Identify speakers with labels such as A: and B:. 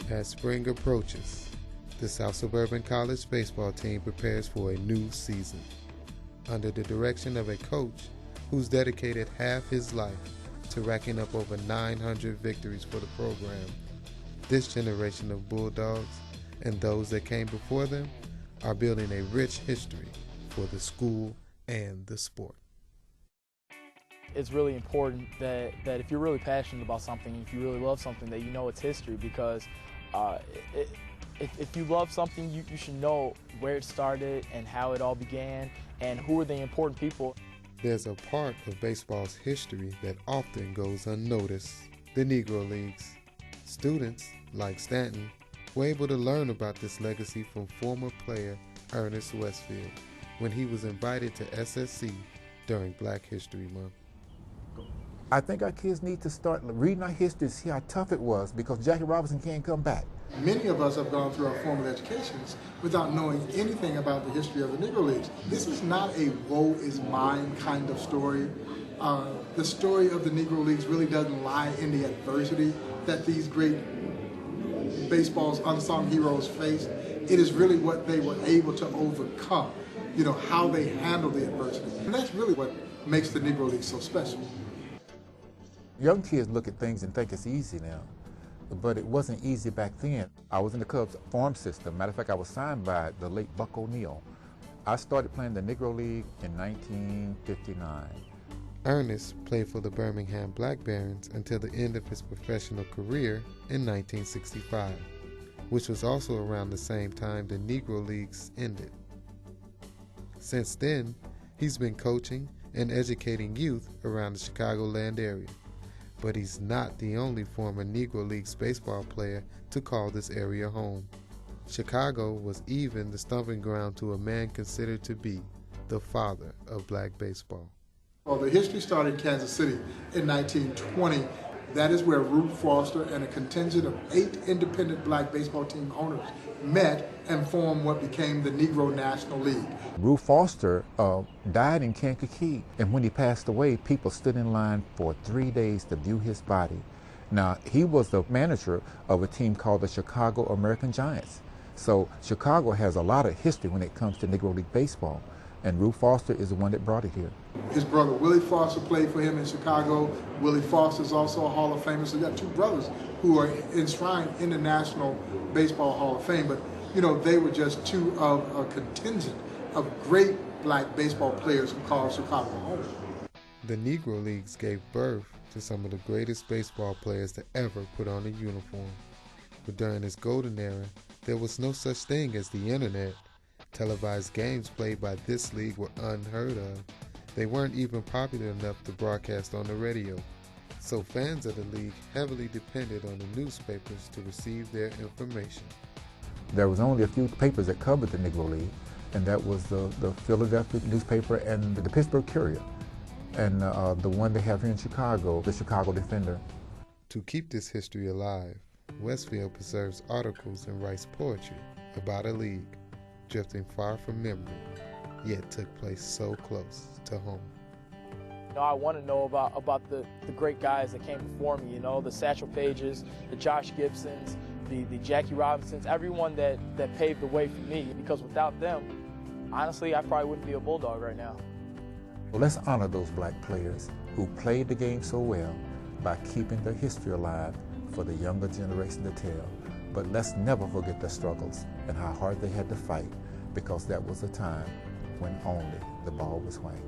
A: As spring approaches, the South Suburban College baseball team prepares for a new season. Under the direction of a coach who's dedicated half his life to racking up over 900 victories for the program, this generation of Bulldogs and those that came before them are building a rich history for the school and the sport.
B: It's really important that if you're really passionate about something, if you really love something, that you know its history, because if you love something, you should know where it started and how it all began and who are the important people.
A: There's a part of baseball's history that often goes unnoticed: the Negro Leagues. Students, like Stanton, were able to learn about this legacy from former player Ernest Westfield when he was invited to SSC during Black History Month.
C: I think our kids need to start reading our history to see how tough it was, because Jackie Robinson can't come back.
D: Many of us have gone through our formal educations without knowing anything about the history of the Negro Leagues. This is not a woe is mine kind of story. The story of the Negro Leagues really doesn't lie in the adversity that these great baseball's unsung heroes faced. It is really what they were able to overcome, how they handled the adversity. And that's really what makes the Negro Leagues so special.
C: Young kids look at things and think it's easy now, but it wasn't easy back then. I was in the Cubs farm system. Matter of fact, I was signed by the late Buck O'Neill. I started playing the Negro League in 1959.
A: Ernest played for the Birmingham Black Barons until the end of his professional career in 1965, which was also around the same time the Negro Leagues ended. Since then, he's been coaching and educating youth around the Chicagoland area. But he's not the only former Negro Leagues baseball player to call this area home. Chicago was even the stomping ground to a man considered to be the father of black baseball.
D: Well, the history started in Kansas City in 1920. That is where Rube Foster and a contingent of 8 independent black baseball team owners met and formed what became the Negro National League.
C: Rube Foster died in Kankakee, and when he passed away, people stood in line for 3 days to view his body. Now, he was the manager of a team called the Chicago American Giants. So Chicago has a lot of history when it comes to Negro League baseball, and Rube Foster is the one that brought it here.
D: His brother Willie Foster played for him in Chicago. Willie Foster is also a Hall of Famer. So you got 2 brothers who are enshrined in the National Baseball Hall of Fame. But, they were just 2 of a contingent of great black baseball players who called Chicago home.
A: The Negro Leagues gave birth to some of the greatest baseball players to ever put on a uniform. But during this golden era, there was no such thing as the internet. Televised games played by this league were unheard of. They weren't even popular enough to broadcast on the radio. So fans of the league heavily depended on the newspapers to receive their information.
C: There was only a few papers that covered the Negro League, and that was the Philadelphia newspaper and the Pittsburgh Courier, and the one they have here in Chicago, the Chicago Defender.
A: To keep this history alive, Westfield preserves articles and writes poetry about a league drifting far from memory, yet took place so close to home.
B: I want to know about the great guys that came before me, the Satchel Pages, the Josh Gibsons, the Jackie Robinsons, everyone that paved the way for me, because without them, honestly, I probably wouldn't be a Bulldog right now.
C: Well, let's honor those black players who played the game so well by keeping their history alive for the younger generation to tell. But let's never forget their struggles and how hard they had to fight, because that was a time when only the ball was swinging.